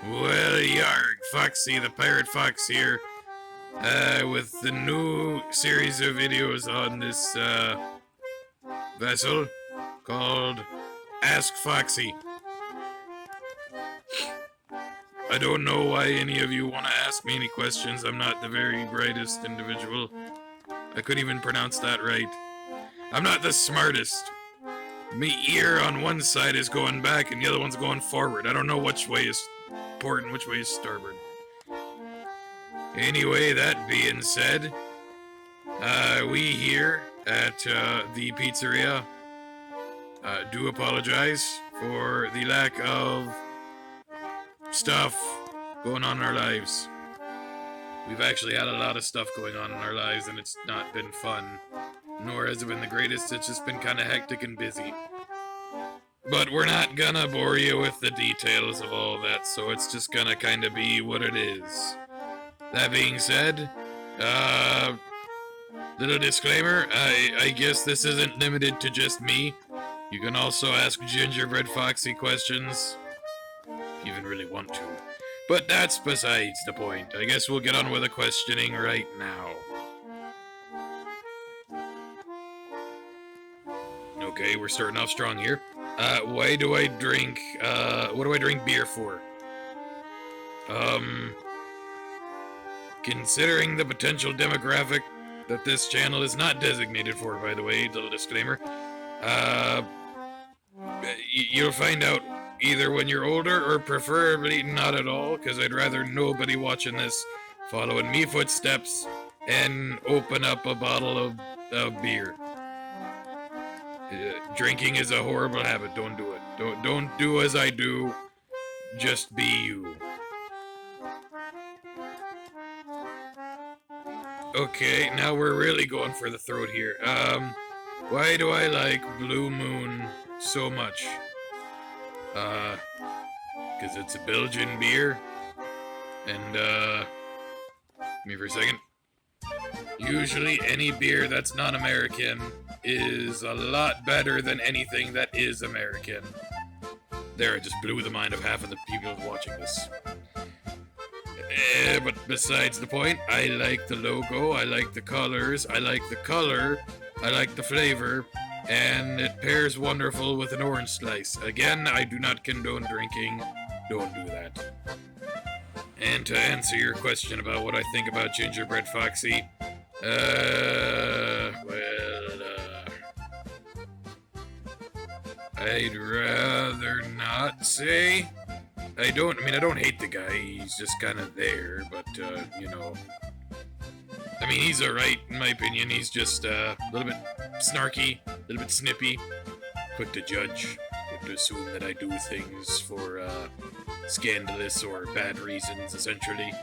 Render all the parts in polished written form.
Well, yarg, Foxy, the Pirate Fox here, with the new series of videos on this, vessel called Ask Foxy. I don't know why any of you want to ask me any questions. I'm not the very brightest individual. I couldn't even pronounce that right. I'm not the smartest. Me ear on one side is going back and the other one's going forward. I don't know which way is port and which way is starboard. Anyway, that being said, we here at the pizzeria do apologize for the lack of stuff going on in our lives. We've actually had a lot of stuff going on in our lives and it's not been fun. Nor has it been the greatest, it's just been kind of hectic and busy. But we're not gonna bore you with the details of all that, so it's just gonna kind of be what it is. That being said, little disclaimer, I guess this isn't limited to just me. You can also ask Gingerbread Foxy questions, if you even really want to. But that's besides the point. I guess we'll get on with the questioning right now. Okay, we're starting off strong here. Why do I drink, what do I drink beer for? Considering the potential demographic that this channel is not designated for, by the way, little disclaimer, you'll find out either when you're older or preferably not at all, because I'd rather nobody watching this following me footsteps and open up a bottle of beer. Drinking is a horrible habit. Don't do it. Don't do as I do. Just be you. Okay, now we're really going for the throat here. Why do I like Blue Moon so much? Because it's a Belgian beer. And, give me for a second. Usually any beer that's not American is a lot better than anything that is American. There, I just blew the mind of half of the people watching this. But besides the point, I like the logo, I like the colors, I like the color, I like the flavor, and it pairs wonderful with an orange slice. Again, I do not condone drinking. Don't do that. And to answer your question about what I think about Gingerbread Foxy, I'd rather not say. I don't hate the guy, he's just kind of there, but, you know. I mean, he's alright, in my opinion, he's just, a little bit snarky, a little bit snippy, quick to judge, quick to assume that I do things for, scandalous or bad reasons, essentially.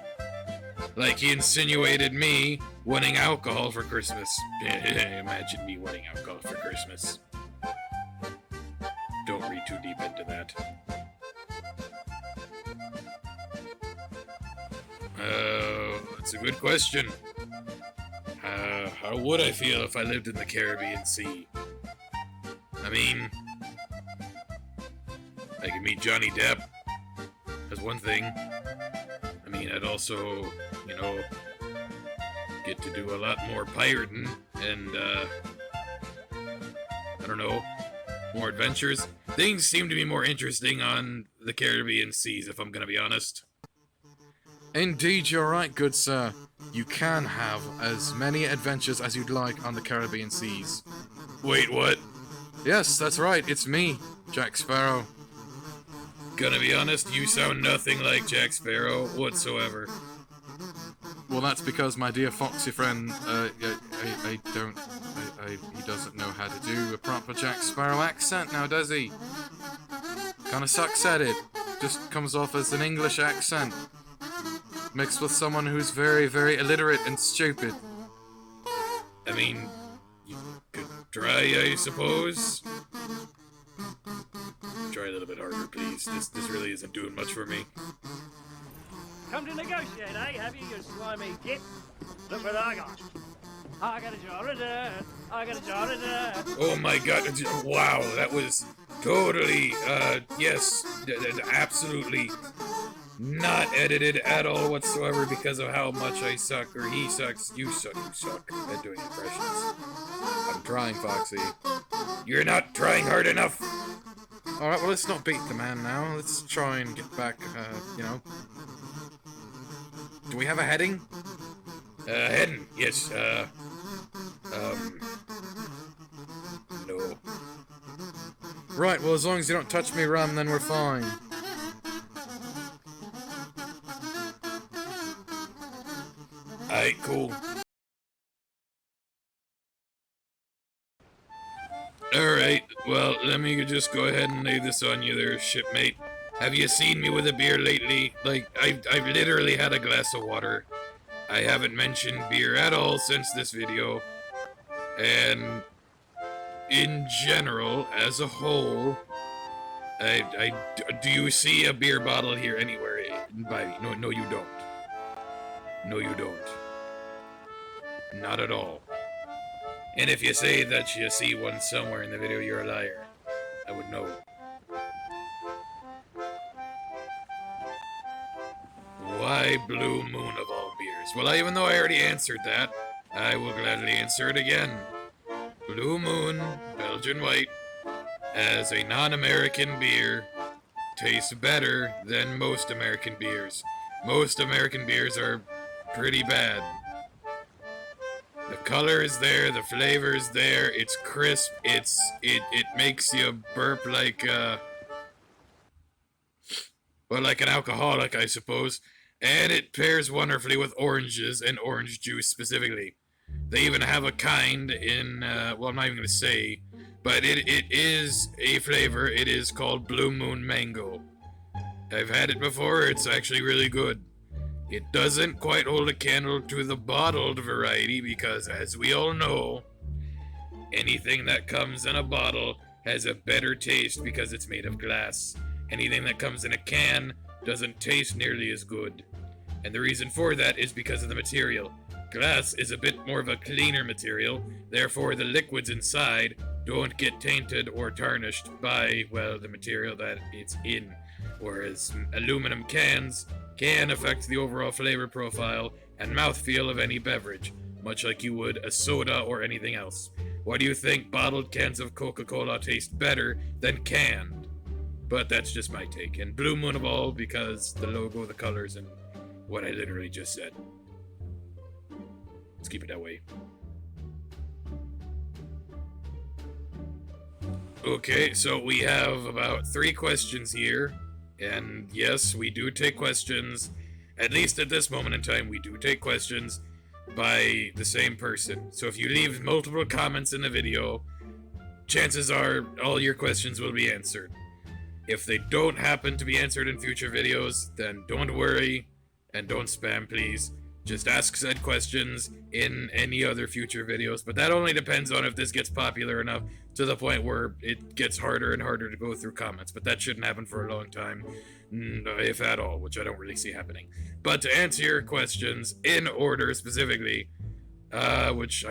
Like he insinuated me wanting alcohol for Christmas. Imagine me wanting alcohol for Christmas. Don't read too deep into that. That's a good question. How would I feel if I lived in the Caribbean Sea? I mean, I could meet Johnny Depp. That's one thing. I mean, I'd also, you know, get to do a lot more pirating and, I don't know, more adventures. Things seem to be more interesting on the Caribbean seas, if I'm gonna be honest. Indeed, you're right, good sir. You can have as many adventures as you'd like on the Caribbean seas. Wait, what? Yes, that's right, it's me, Jack Sparrow. Gonna be honest, you sound nothing like Jack Sparrow whatsoever. Well, that's because my dear Foxy friend, he doesn't know how to do a proper Jack Sparrow accent now, does he? Kinda sucks at it. Just comes off as an English accent. Mixed with someone who's very, very illiterate and stupid. I mean, you could try, I suppose. Try a little bit harder, please. This really isn't doing much for me. Come to negotiate, eh? Have you, you slimy git? Look what I got. I got a jar of dirt. I got a jar of dirt. Oh my god, wow, that was totally, yes, absolutely Not edited at all whatsoever because of how much I suck, or he sucks, you suck at doing impressions. I'm trying, Foxy. You're not trying hard enough. Alright, well, let's not beat the man now. Let's try and get back, you know. Do we have a heading? Heading, yes, no. Right, well, as long as you don't touch me, Rum, then we're fine. Alright, cool. Alright, well, let me just go ahead and lay this on you there, shipmate. Have you seen me with a beer lately? Like, I've literally had a glass of water. I haven't mentioned beer at all since this video. And in general, as a whole, do you see a beer bottle here anywhere by me? No, you don't. No, you don't. Not at all. And if you say that you see one somewhere in the video, you're a liar. I would know. Why Blue Moon of all beers? Well, even though I already answered that, I will gladly answer it again. Blue Moon, Belgian White, as a non-American beer, tastes better than most American beers. Most American beers are pretty bad. The color is there, the flavor is there, it's crisp, it makes you burp like, well, like an alcoholic, I suppose. And it pairs wonderfully with oranges and orange juice specifically. They even have a kind in, well, I'm not even going to say, but it is a flavor. It is called Blue Moon Mango. I've had it before. It's actually really good. It doesn't quite hold a candle to the bottled variety because, as we all know, anything that comes in a bottle has a better taste because it's made of glass. Anything that comes in a can doesn't taste nearly as good. And the reason for that is because of the material. Glass is a bit more of a cleaner material, therefore the liquids inside don't get tainted or tarnished by, well, the material that it's in. Whereas aluminum cans can affect the overall flavor profile and mouthfeel of any beverage, much like you would a soda or anything else. Why do you think bottled cans of Coca-Cola taste better than canned? But that's just my take. And Blue Moon of all because the logo, the colors, and what I literally just said. Let's keep it that way. Okay, so we have about 3 questions here. And yes, we do take questions. At least at this moment in time, we do take questions by the same person. So if you leave multiple comments in the video, chances are all your questions will be answered. If they don't happen to be answered in future videos, then don't worry and don't spam, please. Just ask said questions in any other future videos, but that only depends on if this gets popular enough to the point where it gets harder and harder to go through comments, but that shouldn't happen for a long time, if at all, which I don't really see happening. But to answer your questions in order specifically, which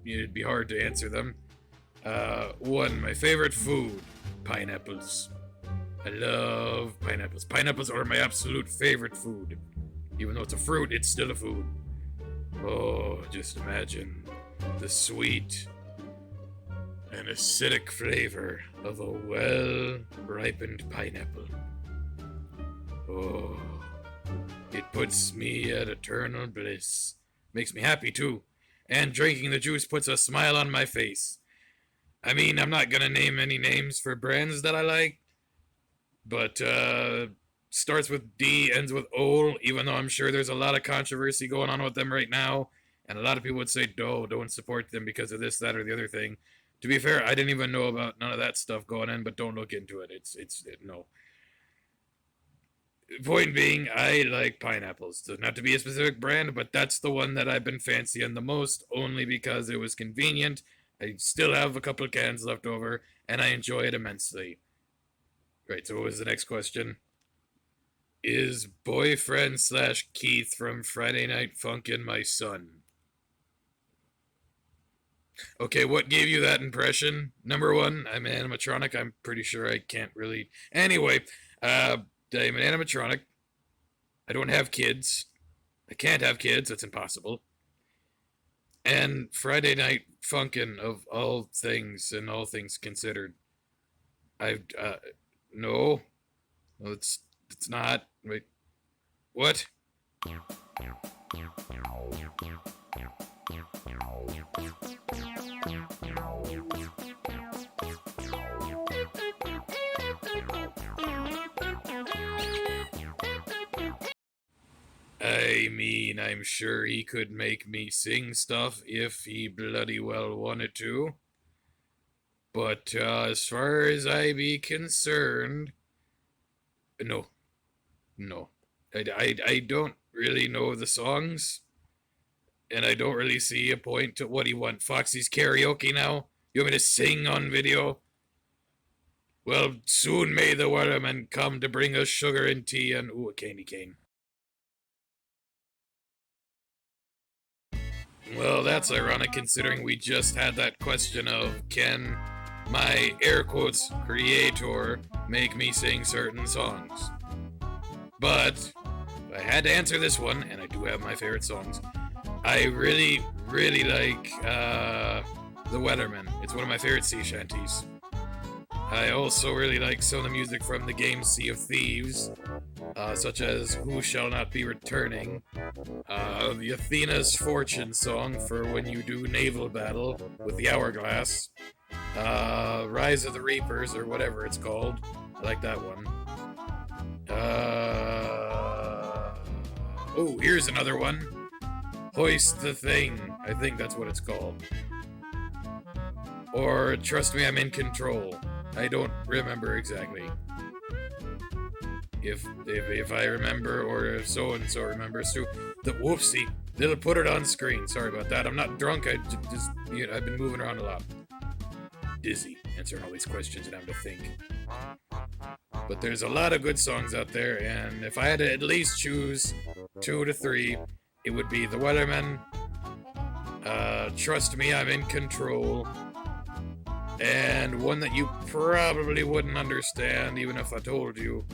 it'd be hard to answer them. 1, my favorite food, pineapples. I love pineapples. Pineapples are my absolute favorite food. Even though it's a fruit, it's still a food. Oh, just imagine the sweet and acidic flavor of a well-ripened pineapple. Oh, it puts me at eternal bliss. Makes me happy, too. And drinking the juice puts a smile on my face. I mean, I'm not gonna name any names for brands that I like, but, starts with D, ends with O, even though I'm sure there's a lot of controversy going on with them right now, and a lot of people would say, don't support them because of this, that, or the other thing. To be fair, I didn't even know about none of that stuff going on, but don't look into it. No. Point being, I like pineapples. So not to be a specific brand, but that's the one that I've been fancying the most, only because it was convenient. I still have a couple of cans left over, and I enjoy it immensely. Right, so what was the next question? Is boyfriend / Keith from Friday Night Funkin' my son? Okay, what gave you that impression? Number 1, I'm an animatronic. I'm pretty sure I can't really... Anyway, I'm an animatronic. I don't have kids. I can't have kids. That's impossible. And Friday Night Funkin' of all things and all things considered. I no, it's not. Wait, what? I mean, I'm sure he could make me sing stuff if he bloody well wanted to. But as far as I be concerned, no. I don't really know the songs, and I don't really see a point to what do you want, Foxy's karaoke now? You want me to sing on video? Well, soon may the waterman come to bring us sugar and tea and, ooh, a candy cane. Well, that's ironic considering we just had that question of, can my air quotes creator make me sing certain songs? But I had to answer this one, and I do have my favorite songs. I really, really like The Weatherman. It's one of my favorite sea shanties. I also really like some of the music from the game Sea of Thieves, such as Who Shall Not Be Returning, the Athena's Fortune song for when you do naval battle with the Hourglass, Rise of the Reapers, or whatever it's called. I like that one. Oh, here's another one. Hoist the Thing. I think that's what it's called. Or Trust Me, I'm in Control. I don't remember exactly. If I remember, or if so-and-so remembers too. Whoopsie. They'll put it on screen. Sorry about that. I'm not drunk. I've been moving around a lot. Dizzy, answering all these questions and having to think. But there's a lot of good songs out there, and if I had to at least choose 2 to 3, it would be The Weatherman, Trust Me, I'm in Control, and one that you probably wouldn't understand even if I told you.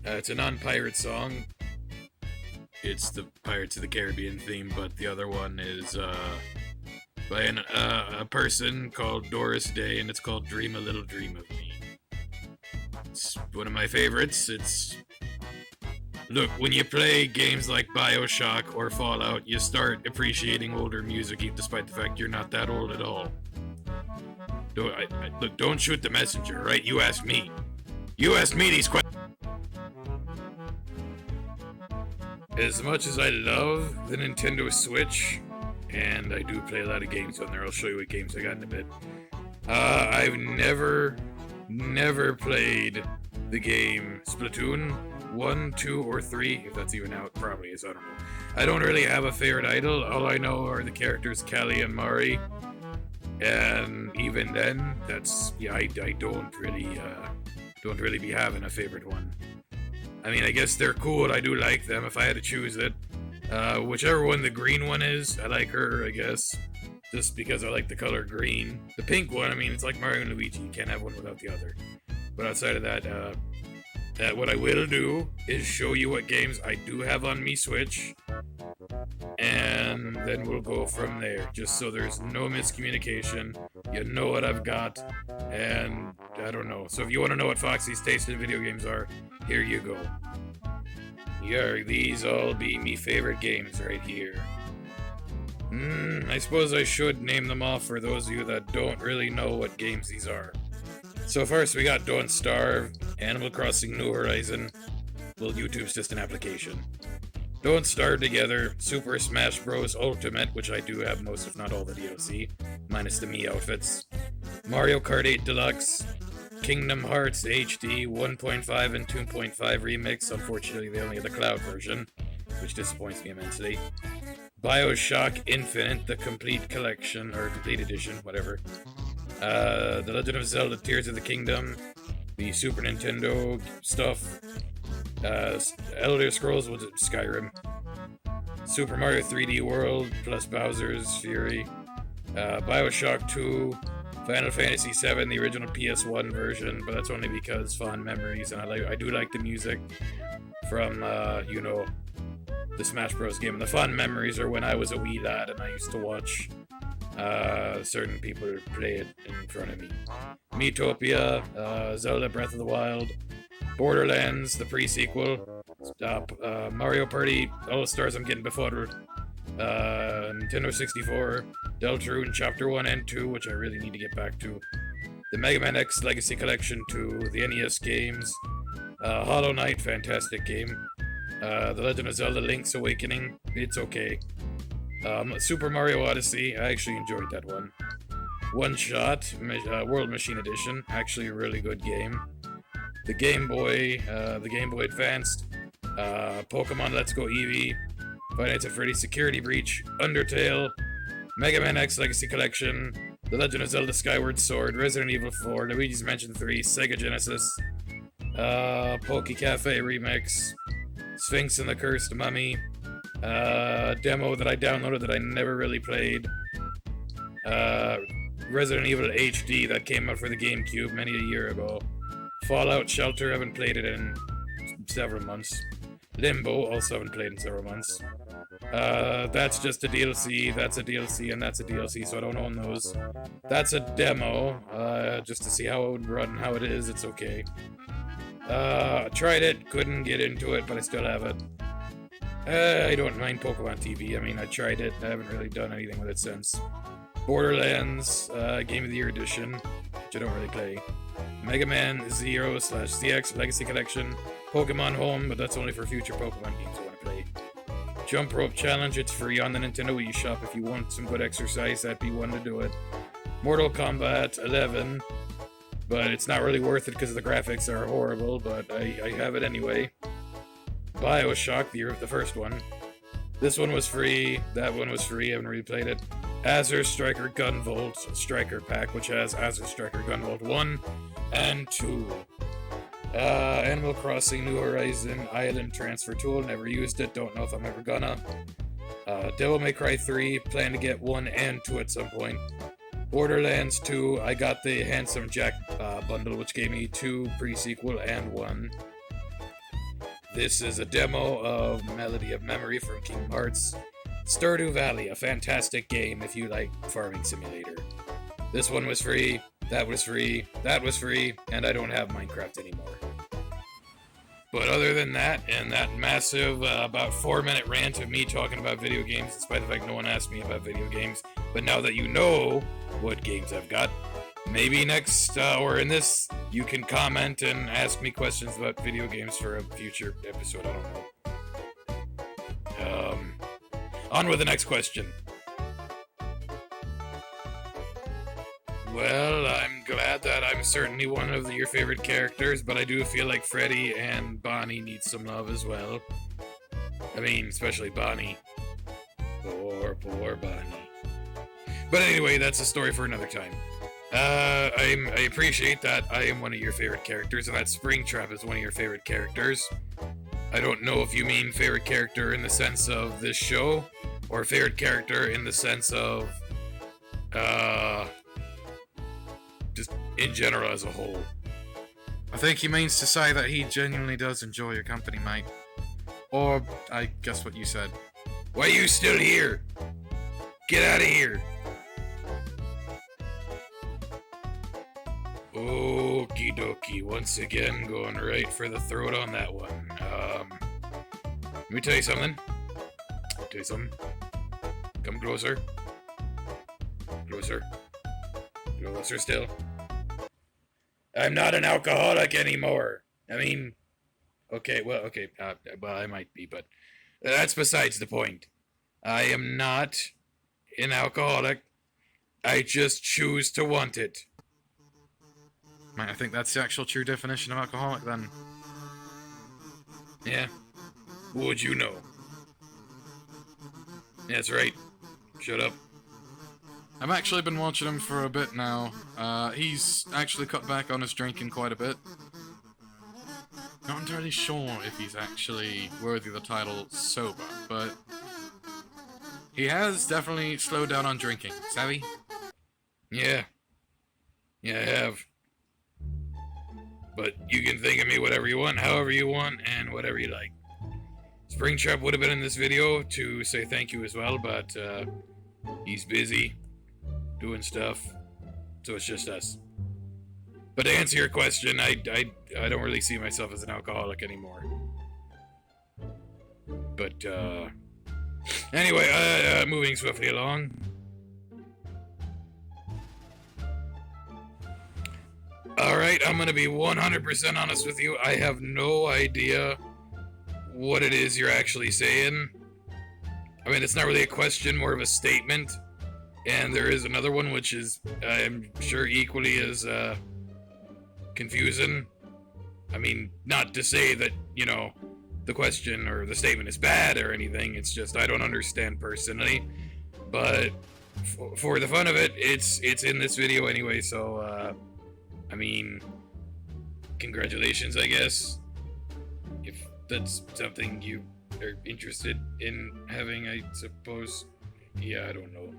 It's a non-pirate song. It's the Pirates of the Caribbean theme, but the other one is by a person called Doris Day, and it's called Dream a Little Dream of Me. It's one of my favorites. Look, when you play games like BioShock or Fallout, you start appreciating older music, despite the fact you're not that old at all. Look, don't shoot the messenger, right? You asked me. You asked me these questions. As much as I love the Nintendo Switch, and I do play a lot of games on there, I'll show you what games I got in a bit. I've never played the game Splatoon 1, 2, or 3, if that's even out. Probably is, I don't know. I don't really have a favorite idol. All I know are the characters Callie and Mari. And even then, that's, yeah, I don't really be having a favorite one. I mean, I guess they're cool. I do like them if I had to choose it. Whichever one the green one is, I like her, I guess. Just because I like the color green. The pink one, I mean, it's like Mario and Luigi. You can't have one without the other. But outside of that, what I will do is show you what games I do have on me Switch. And then we'll go from there. Just so there's no miscommunication. You know what I've got. And I don't know. So if you want to know what Foxy's taste in video games are, here you go. Yeah, these all be me favorite games right here. I suppose I should name them off for those of you that don't really know what games these are. So first we got Don't Starve, Animal Crossing New Horizon. Well, YouTube's just an application. Don't Starve Together, Super Smash Bros. Ultimate, which I do have most if not all the DLC, minus the Mii outfits. Mario Kart 8 Deluxe, Kingdom Hearts HD 1.5 and 2.5 Remix. Unfortunately, they only have the cloud version, which disappoints me immensely. BioShock Infinite, the complete collection, or complete edition, whatever. The Legend of Zelda Tears of the Kingdom, the Super Nintendo stuff, Elder Scrolls, was it Skyrim? Super Mario 3D World, plus Bowser's Fury, BioShock 2, Final Fantasy VII, the original PS1 version, but that's only because fond memories, and I do like the music from, you know, the Smash Bros. Game. And the fond memories are when I was a wee lad and I used to watch certain people play it in front of me. Miitopia, Zelda Breath of the Wild, Borderlands, the pre-sequel, Mario Party All-Stars, I'm getting befuddled, Nintendo 64, Deltarune Chapter 1 and 2, which I really need to get back to, the Mega Man X Legacy Collection 2, the NES games, Hollow Knight, fantastic game, The Legend of Zelda Link's Awakening, it's okay, Super Mario Odyssey, I actually enjoyed that one. One Shot, World Machine Edition, actually a really good game. The Game Boy Advanced, Pokemon Let's Go Eevee, Five Nights at Freddy's Security Breach, Undertale, Mega Man X Legacy Collection, The Legend of Zelda Skyward Sword, Resident Evil 4, Luigi's Mansion 3, Sega Genesis, Poke Cafe Remix, Sphinx and the Cursed Mummy, demo that I downloaded that I never really played, Resident Evil HD that came out for the GameCube many a year ago, Fallout Shelter, haven't played it in several months, Limbo, also haven't played in several months, that's just a DLC, that's a DLC, and that's a DLC, so I don't own those. That's a demo, just to see how it would run, how it is, it's okay. Tried it, couldn't get into it, but I still have it. I don't mind Pokemon TV, I mean, I tried it, I haven't really done anything with it since. Borderlands, Game of the Year Edition, which I don't really play. Mega Man Zero/ZX Legacy Collection, Pokemon Home, but that's only for future Pokemon games I want to play. Jump Rope Challenge, it's free on the Nintendo Wii Shop if you want some good exercise, that'd be one to do it. Mortal Kombat 11, but it's not really worth it because the graphics are horrible, but I have it anyway. BioShock, the first one. This one was free, that one was free, I haven't really played it. Azure Striker Gunvolt Striker Pack, which has Azure Striker Gunvolt 1 and 2. Animal Crossing New Horizon Island Transfer Tool, never used it, don't know if I'm ever gonna. Devil May Cry 3, plan to get 1 and 2 at some point. Borderlands 2, I got the Handsome Jack bundle, which gave me 2 pre-sequel and 1. This is a demo of Melody of Memory from Kingdom Hearts. Stardew Valley, a fantastic game if you like Farming Simulator. This one was free, that was free, that was free, and I don't have Minecraft anymore. But other than that, and that massive, about 4-minute rant of me talking about video games, despite the fact no one asked me about video games, but now that you know what games I've got, maybe next, or in this, you can comment and ask me questions about video games for a future episode, I don't know. On with the next question. Well, I'm glad that I'm certainly one of your favorite characters, but I do feel like Freddy and Bonnie need some love as well. I mean, especially Bonnie. Poor Bonnie. But anyway, that's a story for another time. I appreciate that I am one of your favorite characters, and that Springtrap is one of your favorite characters. I don't know if you mean favorite character in the sense of this show, or favorite character in the sense of, just in general as a whole. I think he means to say that he genuinely does enjoy your company, mate. Or, I guess what you said. Why are you still here? Get out of here! Okie dokie, once again going right for the throat on that one. Let me tell you something. Come closer. Closer still. I'm not an alcoholic anymore. I mean, okay, well, I might be, but that's besides the point. I am not an alcoholic. I just choose to want it. Mate, I think that's the actual true definition of alcoholic, then. Yeah? What would you know? That's right. Shut up. I've actually been watching him for a bit now. He's actually cut back on his drinking quite a bit. Not entirely sure if he's actually worthy of the title sober, but he has definitely slowed down on drinking. Savvy? Yeah. Yeah, I have. But you can think of me whatever you want, however you want, and whatever you like. Springtrap would have been in this video to say thank you as well, but he's busy doing stuff, so it's just us. But to answer your question, I don't really see myself as an alcoholic anymore. But anyway, moving swiftly along. Alright, I'm gonna be 100% honest with you. I have no idea what it is you're actually saying. I mean, it's not really a question, more of a statement. And there is another one which is, I'm sure, equally as confusing. I mean, not to say that, you know, the question or the statement is bad or anything. It's just I don't understand personally. But for the fun of it, it's in this video anyway, so I mean, congratulations, I guess. If that's something you are interested in having, I suppose. Yeah, I don't know.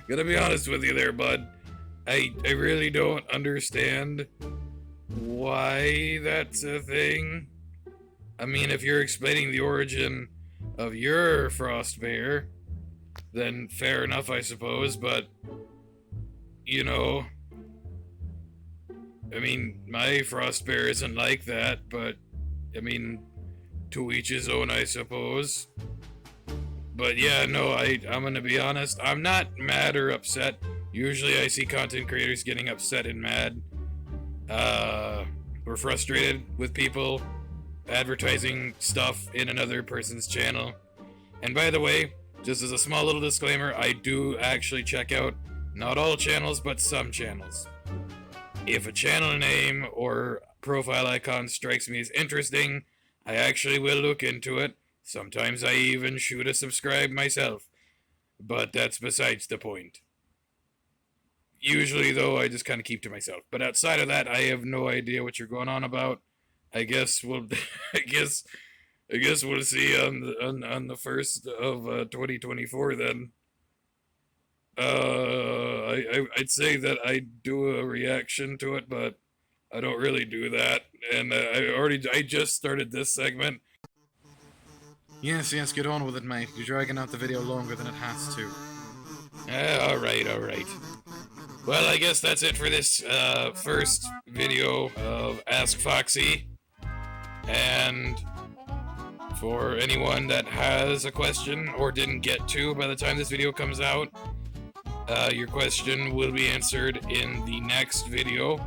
Gonna be honest with you there, bud. I really don't understand why that's a thing. I mean, if you're explaining the origin of your frost bear, then fair enough, I suppose, but, you know, I mean, my frost bear isn't like that, but, I mean, to each his own, I suppose. But yeah, no, I'm gonna be honest, I'm not mad or upset. Usually I see content creators getting upset and mad. We're frustrated with people advertising stuff in another person's channel. And by the way, just as a small little disclaimer, I do actually check out not all channels, but some channels. If a channel name or profile icon strikes me as interesting, I actually will look into it. Sometimes I even shoot a subscribe myself. But that's besides the point. Usually, though, I just kind of keep to myself. But outside of that, I have no idea what you're going on about. I guess we'll, I guess we'll see on the 1st of 2024 then. I'd say that I do a reaction to it, but I don't really do that. And I just started this segment. Yes, get on with it, mate. You're dragging out the video longer than it has to. Alright. Well, I guess that's it for this first video of Ask Foxy. And for anyone that has a question or didn't get to by the time this video comes out, your question will be answered in the next video.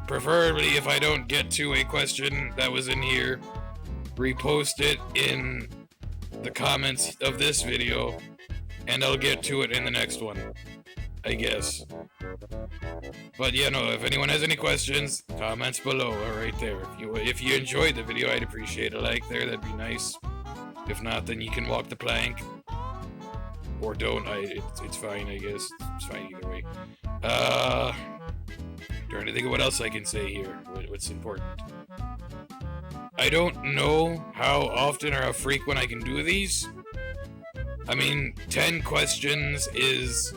Preferably, if I don't get to a question that was in here, repost it in the comments of this video, and I'll get to it in the next one, I guess. But yeah, no, if anyone has any questions, comments below are right there. If you enjoyed the video, I'd appreciate a like there, that'd be nice. If not, then you can walk the plank. Or don't, it's fine, I guess. It's fine either way. Trying to think of what else I can say here, what's important. I don't know how often or how frequent I can do these. I mean, 10 questions is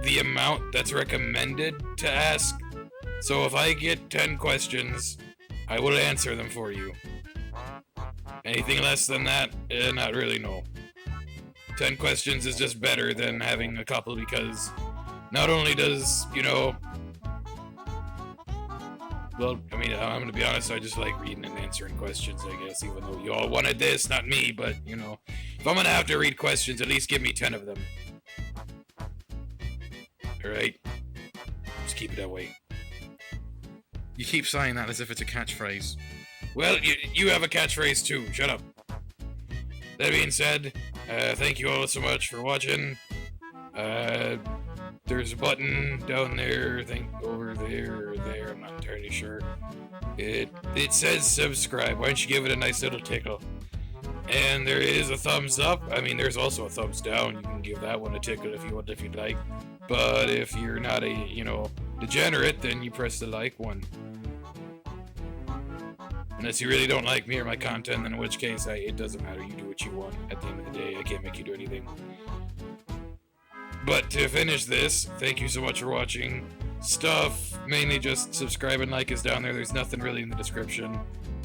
the amount that's recommended to ask. So if I get 10 questions, I will answer them for you. Anything less than that, not really, no. 10 questions is just better than having a couple, because not only does, you know, well, I mean, I'm gonna be honest, I just like reading and answering questions, I guess, even though you all wanted this, not me, but, you know, if I'm gonna have to read questions, at least give me 10 of them. Alright? Just keep it that way. You keep saying that as if it's a catchphrase. Well, you have a catchphrase too, shut up. That being said, thank you all so much for watching. There's a button down there, I think over there or there, I'm not entirely sure. It says subscribe. Why don't you give it a nice little tickle? And there is a thumbs up. I mean, there's also a thumbs down. You can give that one a tickle if you want, if you'd like. But if you're not a, you know, degenerate, then you press the like one. Unless you really don't like me or my content, then in which case, it doesn't matter. You do what you want. At the end of the day, I can't make you do anything. But to finish this, thank you so much for watching. Stuff, mainly just subscribe and like is down there. There's nothing really in the description.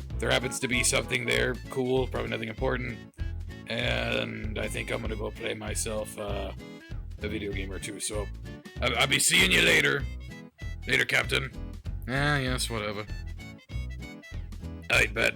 If there happens to be something there, cool, probably nothing important. And I think I'm gonna go play myself a video game or two. So I'll be seeing you later. Later, Captain. Yeah, yes, whatever. I bet.